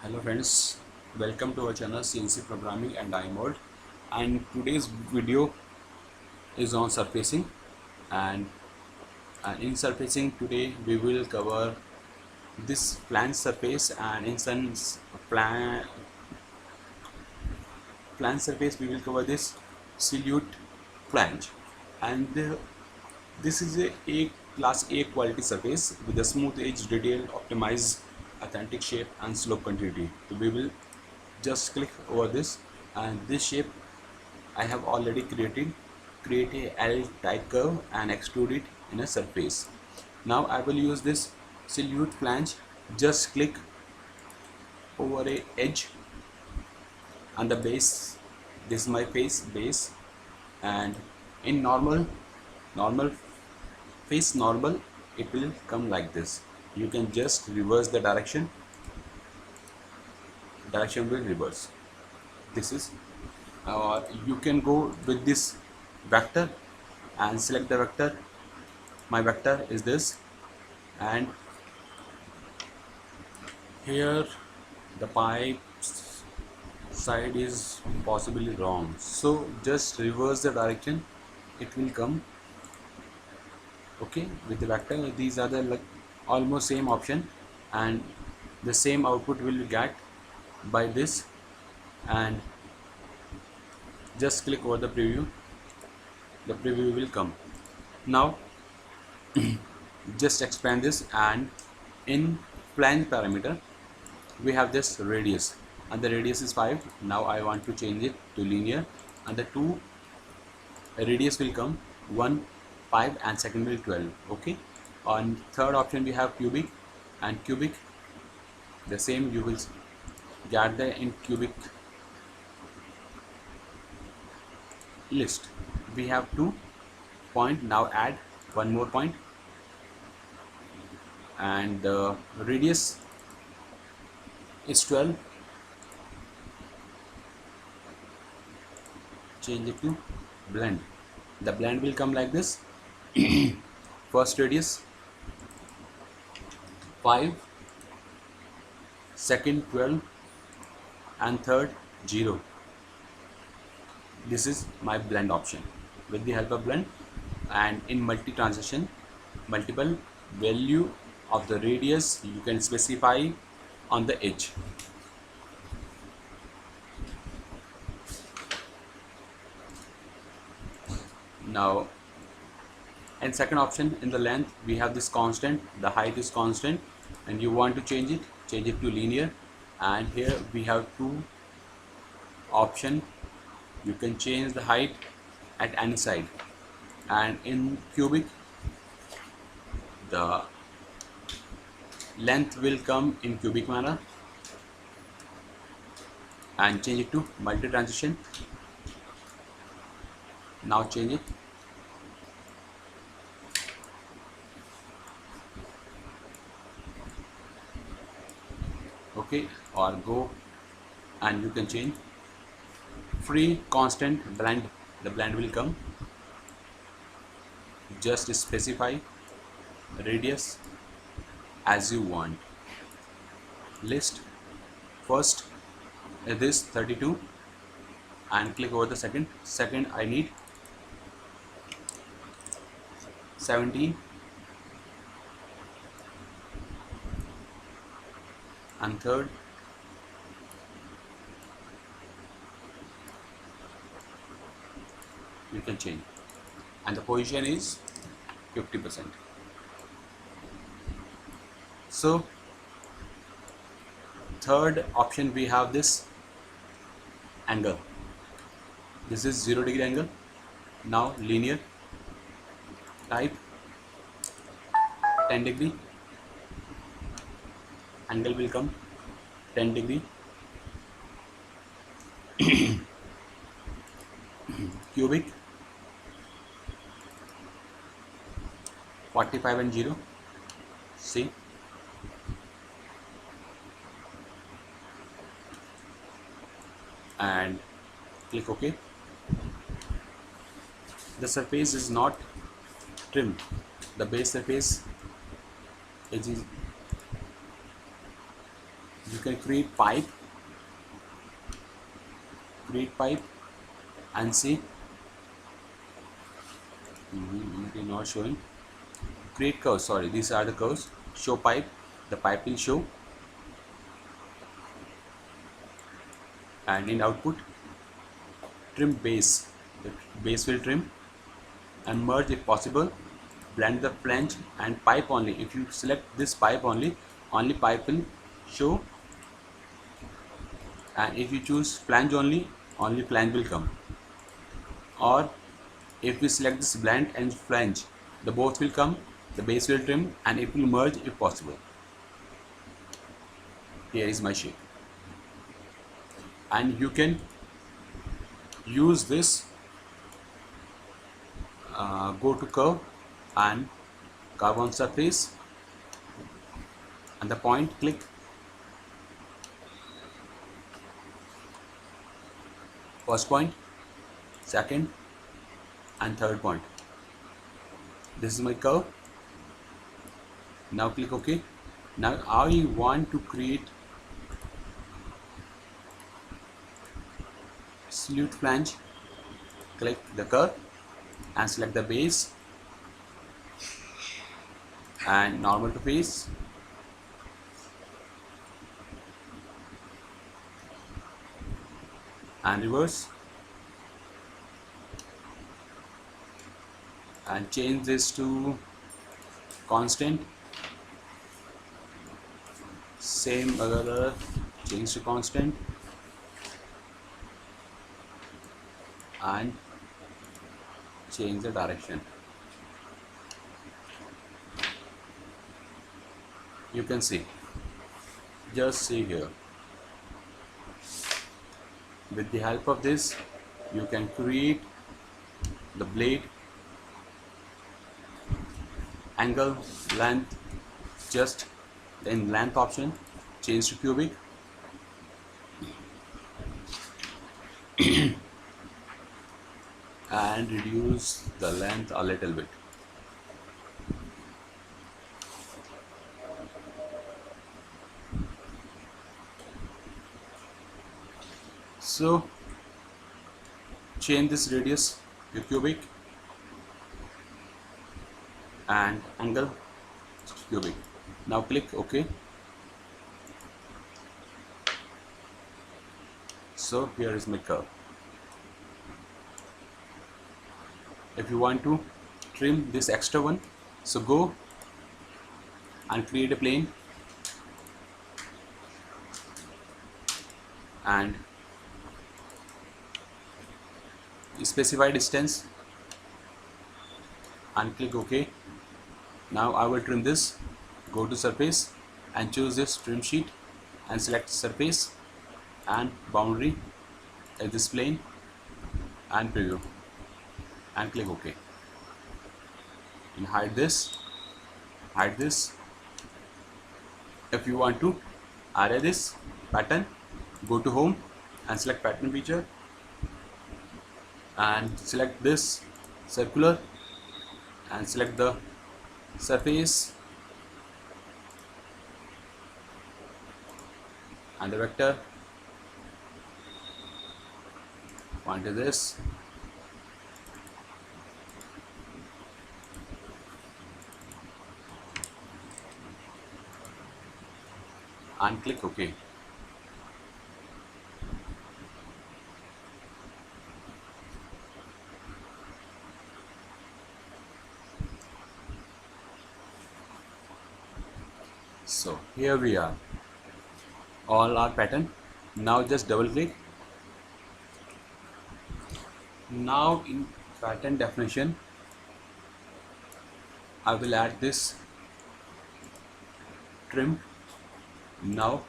Hello friends, welcome to our channel CNC Programming and iMold, and today's video is on surfacing. And in surfacing today we will cover this flange surface, and in some plan flange surface we will cover this silhouette flange. And this is a class A quality surface with a smooth edge, detailed, optimized, authentic shape and slope continuity. So we will just click over this, and this shape I have already create a L type curve and extrude it in a surface. Now I will use this silhouette flange. Just click over a edge on the base. This is my face base, and in normal face normal it will come like this. You can just reverse the direction will reverse. This is you can go with this vector and select the vector. My vector is this, and here the pipe side is possibly wrong, so just reverse the direction, it will come. Okay, with the vector these are the almost same option, and the same output will get by this. And just click over the preview will come. Now just expand this, and in flange parameter we have this radius, and the radius is 5. Now I want to change it to linear, and the two radius will come, one 5 and second will 12. Okay, on third option we have cubic, and cubic the same you will get the in cubic list. We have 2 point, now add one more point, and the radius is 12. Change it to blend. The blend will come like this. First radius 5, second 12, and third 0. This is my blend option. With the help of blend and in multi-transition, multiple value of the radius you can specify on the edge. Now and second option, in the length we have this constant, the height is constant, and you want to change it to linear. And here we have 2 option, you can change the height at any side. And in cubic the length will come in cubic manner, and change it to multi transition. Now change it. Okay, or go and you can change free constant blend. The blend will come. Just specify radius as you want. List first is this 32, and click over the second I need 17, and third you can change, and the position is 50%. So third option we have this angle. This is 0 degree angle. Now linear type 10 degree angle will come 10 degree. Cubic 45 and 0. See, and click OK. The surface is not trimmed. The base surface is you can create pipe and see not showing. Create curves, sorry, these are the curves. Show pipe, the pipe will show, and in output trim base, the base will trim, and merge if possible. Blend the flange and pipe only. If you select this pipe only pipe will show, and if you choose flange only flange will come. Or if we select this blend and flange, the both will come, the base will trim, and it will merge if possible. Here is my shape, and you can use this go to curve and curve on surface, and the point, click, first point, second and third point. This is my curve. Now click OK. Now I want to create silhouette flange. Click the curve and select the base and normal to face, and reverse, and change this to constant. Same other, change to constant, and change the direction. You can see, just see here. With the help of this, you can create the blade, angle, length. Just in length option, change to cubic, and reduce the length a little bit. So change this radius to cubic and angle to cubic. Now click OK. So here is my curve. If you want to trim this extra one, so go and create a plane and specify distance and click OK. Now I will trim this. Go to surface and choose this trim sheet and select surface and boundary at this plane and preview and click OK. And hide this. If you want to array this pattern, go to home and select pattern feature and select this circular and select the surface and the vector. Point is this, and click OK. So here we are, all our pattern. Now just double click. Now in pattern definition, I will add this trim. Now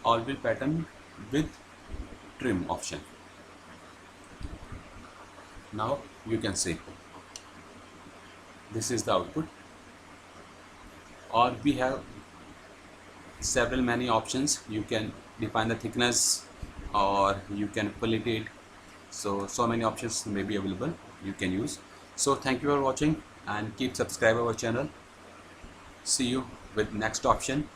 all will pattern with trim option. Now you can see this is the output. Or we have several many options. You can define the thickness or you can fillet it. So many options may be available you can use. So thank you for watching and keep subscribe our channel. See you with next option.